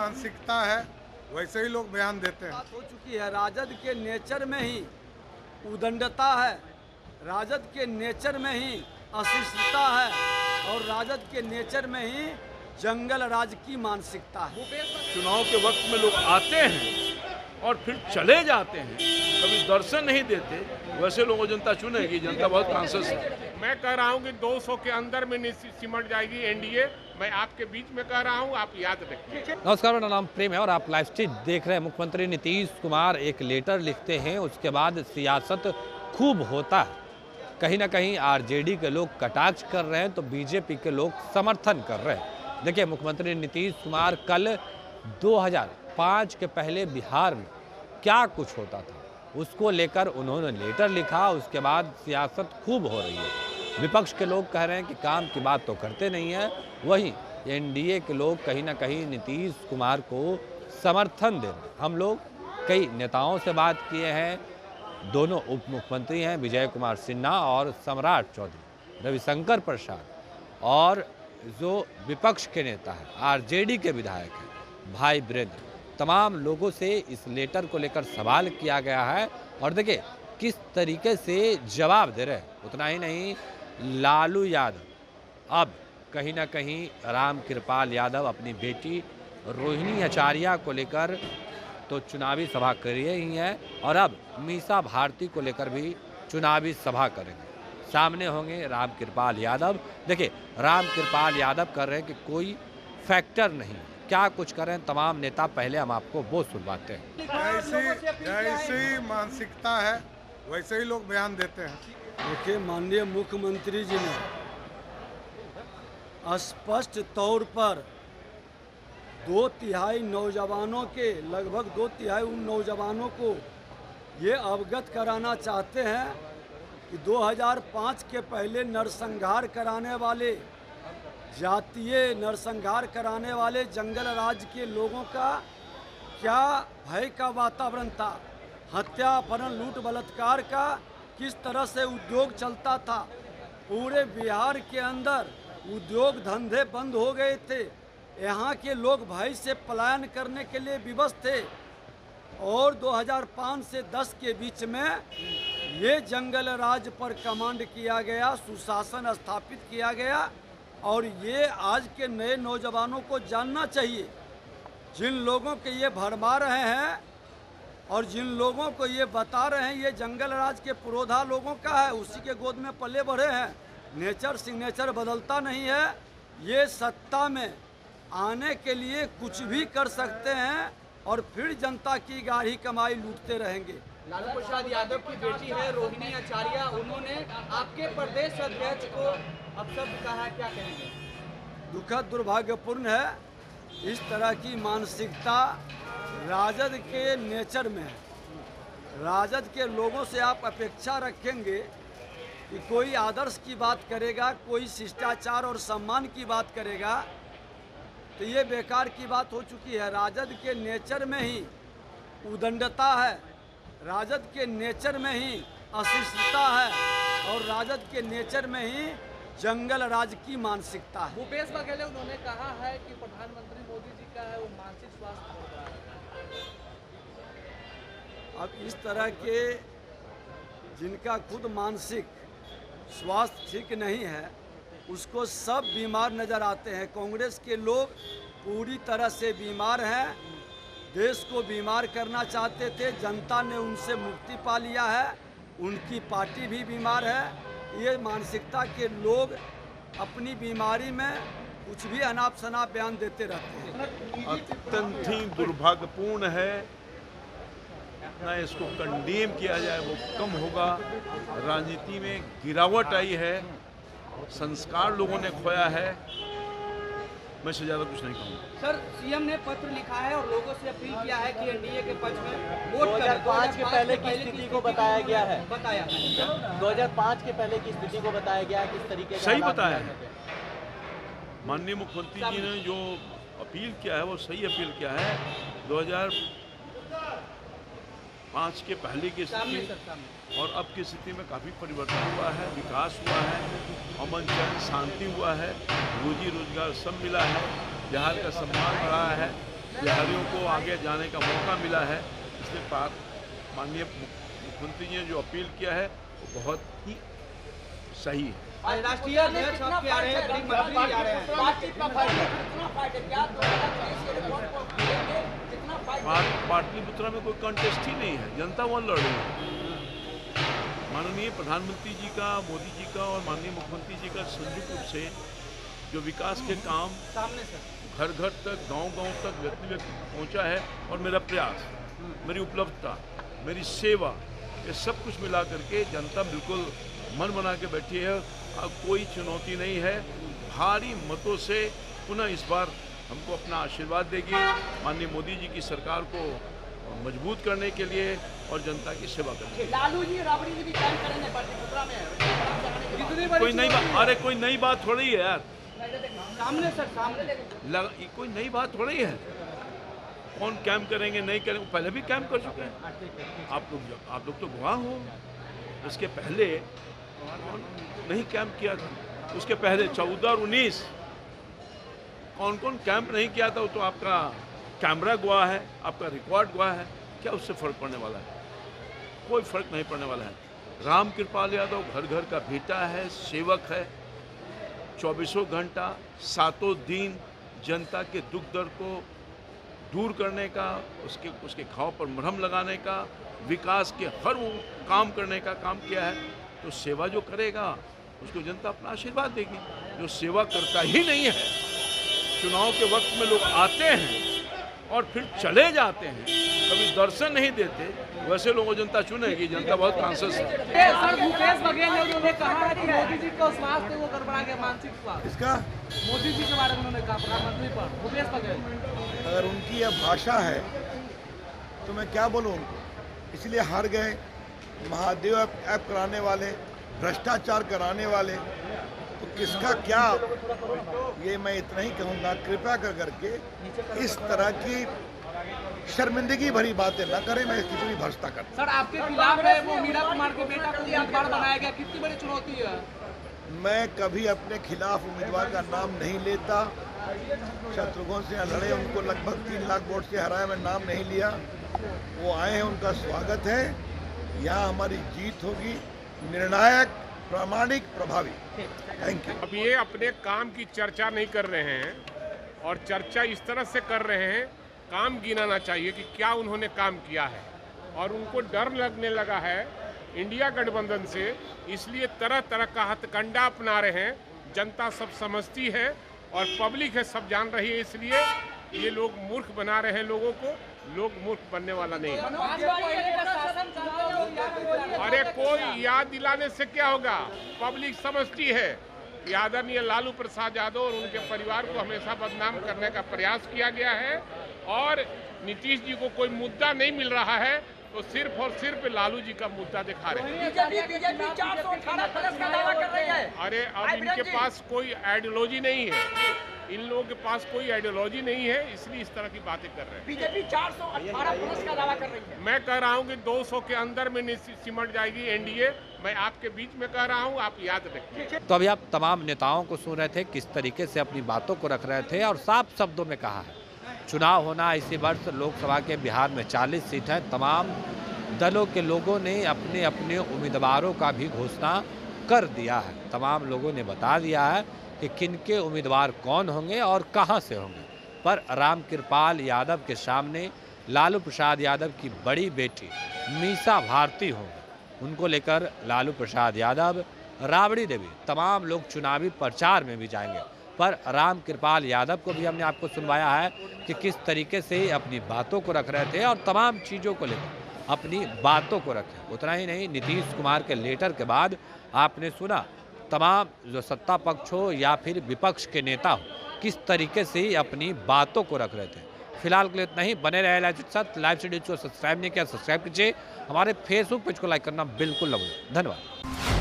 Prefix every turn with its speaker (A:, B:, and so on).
A: मानसिकता है वैसे ही लोग बयान देते हैं।
B: बात हो चुकी है, राजद के नेचर में ही उदंडता है, राजद के नेचर में ही अशिष्टता है और राजद के नेचर में ही जंगल राज की मानसिकता है।
C: चुनाव के वक्त में लोग आते हैं और फिर चले जाते हैं, कभी दर्शन नहीं देते। वैसे लोगों को जनता चुनेगी, जनता बहुत कॉन्शियस है।
D: मैं कह रहा हूं कि 200 के अंदर में सिमट जाएगी एनडीए। मैं आपके बीच में कह रहा हूं, आप याद रखिए।
E: नमस्कार, मेरा नाम प्रेम है और आप लाइव स्ट्रीट देख रहे हैं। मुख्यमंत्री नीतीश कुमार एक लेटर लिखते हैं, उसके बाद सियासत खूब होता है। कहीं ना कहीं आरजेडी के लोग कटाक्ष कर रहे हैं तो बीजेपी के लोग समर्थन कर रहे हैं। देखिए, मुख्यमंत्री नीतीश कुमार कल 2005 के पहले बिहार में क्या कुछ होता था उसको लेकर उन्होंने लेटर लिखा। उसके बाद सियासत खूब हो रही है। विपक्ष के लोग कह रहे हैं कि काम की बात तो करते नहीं है, वहीं एनडीए के लोग कहीं ना कहीं नीतीश कुमार को समर्थन दे रहे हैं। हम लोग कई नेताओं से बात किए हैं, दोनों उप मुख्यमंत्री हैं, विजय कुमार सिन्हा और सम्राट चौधरी, रविशंकर प्रसाद, और जो विपक्ष के नेता हैं, आरजेडी के विधायक हैं, भाई वीरेंद्र। तमाम लोगों से इस लेटर को लेकर सवाल किया गया है और देखिए किस तरीके से जवाब दे रहे हैं। उतना ही नहीं, लालू यादव अब कहीं ना कहीं राम कृपाल यादव अपनी बेटी रोहिणी आचार्य को लेकर तो चुनावी सभा कर ही हैं और अब मीसा भारती को लेकर भी चुनावी सभा करेंगे। सामने होंगे राम कृपाल यादव। देखिए, राम कृपाल यादव कर रहे हैं कि कोई फैक्टर नहीं, क्या कुछ करें तमाम नेता। पहले हम आपको वो सुनवाते हैं।
A: जैसी मानसिकता है वैसे ही लोग बयान देते हैं।
B: देखिए, माननीय मुख्यमंत्री जी ने स्पष्ट तौर पर 2/3 नौजवानों के, लगभग 2/3 उन नौजवानों को ये अवगत कराना चाहते हैं कि 2005 के पहले नरसंहार कराने वाले, जातीय नरसंहार कराने वाले जंगल राज के लोगों का क्या भय का वातावरण था, हत्या, अपहरण, लूट, बलात्कार का किस तरह से उद्योग चलता था। पूरे बिहार के अंदर उद्योग धंधे बंद हो गए थे, यहाँ के लोग भय से पलायन करने के लिए विवश थे और 2005 से 10 के बीच में ये जंगल राज पर कमांड किया गया, सुशासन स्थापित किया गया। और ये आज के नए नौजवानों को जानना चाहिए, जिन लोगों के ये भरमा रहे हैं और जिन लोगों को ये बता रहे हैं ये जंगल राज के पुरोधा लोगों का है, उसी के गोद में पले बढ़े हैं। नेचर सिग्नेचर बदलता नहीं है। ये सत्ता में आने के लिए कुछ भी कर सकते हैं और फिर जनता की गाढ़ी कमाई लूटते रहेंगे।
F: लालू प्रसाद यादव की बेटी है रोहिणी आचार्य, उन्होंने आपके प्रदेश अध्यक्ष को अपशब्द कहा है, क्या कहेंगे?
B: दुखद दुर्भाग्यपूर्ण है, इस तरह की मानसिकता राजद के नेचर में है। राजद के लोगों से आप अपेक्षा रखेंगे कि कोई आदर्श की बात करेगा, कोई शिष्टाचार और सम्मान की बात करेगा, तो ये बेकार की बात हो चुकी है। राजद के नेचर में ही उदंडता है, राजद के नेचर में ही अशिष्टता है और राजद के नेचर में ही जंगल राज की मानसिकता है।
F: भूपेश बघेल उन्होंने कहा है कि प्रधानमंत्री मोदी जी का है वो मानसिक स्वास्थ्य हो रहा है।
B: अब इस तरह के जिनका खुद मानसिक स्वास्थ्य ठीक नहीं है, उसको सब बीमार नज़र आते हैं। कांग्रेस के लोग पूरी तरह से बीमार हैं, देश को बीमार करना चाहते थे, जनता ने उनसे मुक्ति पा लिया है, उनकी पार्टी भी बीमार है। ये मानसिकता के लोग अपनी बीमारी में कुछ भी अनाप शनाप बयान देते रहते हैं।
C: अत्यंत ही दुर्भाग्यपूर्ण है, ना इसको कंडेम किया जाए वो कम होगा। राजनीति में गिरावट आई है, संस्कार लोगों ने खोया है। मैं से ज़्यादा कुछ नहीं कहूँगा।
F: सर, सीएम ने पत्र लिखा है और लोगों से अपील किया है कि एनडीए के पक्ष में वोट करें।
G: 2005 के पहले की स्थिति को बताया गया है।
F: बताया
G: 2005 के पहले की स्थिति को बताया गया है, किस तरीके का
C: सही बताया है। माननीय मुख्यमंत्री जी ने जो अपील किया है वो सही अपील किया है। 2005 के पहले की स्थिति और अब की स्थिति में काफ़ी परिवर्तन हुआ है, विकास हुआ है, अमन चैन शांति हुआ है, रोजी रोजगार सब मिला है, बिहार का सम्मान बढ़ा है, बिहारियों को आगे जाने का मौका मिला है। इसलिए माननीय मुख्यमंत्री जी ने जो अपील किया है वो बहुत ही सही है।
F: आज राष्ट्रीय अध्यक्ष आपके आ रहे हैं, गृह मंत्री आ रहे हैं।
C: पाटलिपुत्रा में कोई कंटेस्ट ही नहीं है, जनता वहाँ लड़ रही है। माननीय प्रधानमंत्री जी का, मोदी जी का और माननीय मुख्यमंत्री जी का संयुक्त रूप से जो विकास के काम
F: सामने सर
C: घर घर तक, गांव गांव तक, व्यक्ति व्यक्ति पहुंचा है, और मेरा प्रयास, मेरी उपलब्धता, मेरी सेवा, ये सब कुछ मिला करके जनता बिल्कुल मन बना के बैठी है। अब कोई चुनौती नहीं है। भारी मतों से पुनः इस बार हमको अपना आशीर्वाद देगी माननीय मोदी जी की सरकार को मजबूत करने के लिए और जनता की सेवा करने के लिए।
F: लालू जी, राबड़ी जी भी कैंप करेंगे पाटलिपुत्रा में।
C: कोई नई बात, अरे कोई नई बात थोड़ी है यार,
F: सामने सर, सामने
C: कोई नई बात थोड़ी है। कौन कैंप करेंगे नहीं करेंगे, पहले भी कैंप कर चुके हैं। आप लोग तो गवाह हो। इसके पहले नहीं कैंप किया था, उसके पहले 14 और 19 कौन कौन कैंप नहीं किया था, वो तो आपका कैमरा गवाह है, आपका रिकॉर्ड गवाह है। क्या उससे फर्क पड़ने वाला है? कोई फर्क नहीं पड़ने वाला है। राम कृपाल यादव घर घर का बेटा है, सेवक है, 24 घंटा 7 दिन जनता के दुख दर्द को दूर करने का, उसके घाव पर मरहम लगाने का, विकास के हर वो काम करने का काम किया है। तो सेवा जो करेगा उसको जनता अपना आशीर्वाद देगी। जो सेवा करता ही नहीं है, चुनाव के वक्त में लोग आते हैं और फिर चले जाते हैं, कभी दर्शन नहीं देते, वैसे लोगों को जनता चुनेगी। जनता बहुत कॉन्शियस है।
F: सर, भूपेश बघेल ने उन्होंने कहा है कि मोदी जी को स्वास्थ्य वो गड़बड़ा गया, मानसिक स्वास्थ्य।
A: इसका
F: मोदी जी के बारे में उन्होंने कहा, प्रधानमंत्री पर भूपेश बघेल।
A: अगर उनकी यह भाषा है तो मैं क्या बोलूं उनको। इसलिए हार गए। महादेव ऐप कराने वाले, भ्रष्टाचार कराने वाले, तो किसका क्या, ये मैं इतना ही कहूँगा। कृपया कर करके इस तरह की शर्मिंदगी भरी बातें न करें। मैं किसी भी भ्रष्टा करता।
F: सर, आपके खिलाफ है वो मीरा कुमार के बेटा को उम्मीदवार बनाया गया, कितनी बड़ी चुनौती है?
A: मैं कभी अपने खिलाफ उम्मीदवार का नाम नहीं लेता। शत्रुघ्न से लड़े, उनको लगभग 3 लाख वोट से हराया, मैं नाम नहीं लिया। वो आए हैं, उनका स्वागत है। यहाँ हमारी जीत होगी, निर्णायक, प्रामाणिक, प्रभावी। Thank you.
D: अब ये अपने काम की चर्चा नहीं कर रहे हैं, और चर्चा इस तरह से कर रहे हैं, काम गिनाना चाहिए कि क्या उन्होंने काम किया है। और उनको डर लगने लगा है इंडिया गठबंधन से, इसलिए तरह तरह का हथकंडा अपना रहे हैं। जनता सब समझती है और पब्लिक है, सब जान रही है, इसलिए ये लोग मूर्ख बना रहे हैं लोगों को। लोग मूर्ख बनने वाला नहीं है। अरे कोई याद दिलाने से क्या होगा, पब्लिक समझती है कि आदरणीय लालू प्रसाद यादव और उनके परिवार को हमेशा बदनाम करने का प्रयास किया गया है, और नीतीश जी को कोई मुद्दा नहीं मिल रहा है तो सिर्फ और सिर्फ लालू जी का मुद्दा दिखा रहे हैं।
F: बीजेपी 418 प्लस का दावा कर रही है।
D: अरे अब इनके पास कोई आइडियोलॉजी नहीं है, इन लोगों के पास कोई आइडियोलॉजी नहीं है, इसलिए इस तरह की बातें कर रहे हैं।
F: बीजेपी 418 प्लस का दावा कर रही है।
D: मैं कह रहा हूं कि 200 के अंदर में सिमट जाएगी एनडीए। मैं आपके बीच में कह रहा हूं, आप याद रखिए।
E: तो अभी आप तमाम नेताओं को सुन रहे थे, किस तरीके से अपनी बातों को रख रहे थे, और साफ शब्दों में कहा है चुनाव होना इसी वर्ष लोकसभा के बिहार में 40 सीट है। तमाम दलों के लोगों ने अपने अपने उम्मीदवारों का भी घोषणा कर दिया है। तमाम लोगों ने बता दिया है कि किनके उम्मीदवार कौन होंगे और कहां से होंगे। पर राम कृपाल यादव के सामने लालू प्रसाद यादव की बड़ी बेटी मीसा भारती होंगी। उनको लेकर लालू प्रसाद यादव, राबड़ी देवी, तमाम लोग चुनावी प्रचार में भी जाएंगे। पर राम कृपाल यादव को भी हमने आपको सुनवाया है कि किस तरीके से अपनी बातों को रख रहे थे और तमाम चीज़ों को लेकर अपनी बातों को रखें। उतना ही नहीं, नीतीश कुमार के लेटर के बाद आपने सुना तमाम जो सत्ता पक्ष हो या फिर विपक्ष के नेता हो, किस तरीके से अपनी बातों को रख रहे थे। फिलहाल के लिए इतना ही। बने रहे लाइव के साथ। लाइव स्टूडियो को सब्सक्राइब नहीं किया, सब्सक्राइब कीजिए। हमारे फेसबुक पेज को लाइक करना बिल्कुल न भूलें। धन्यवाद।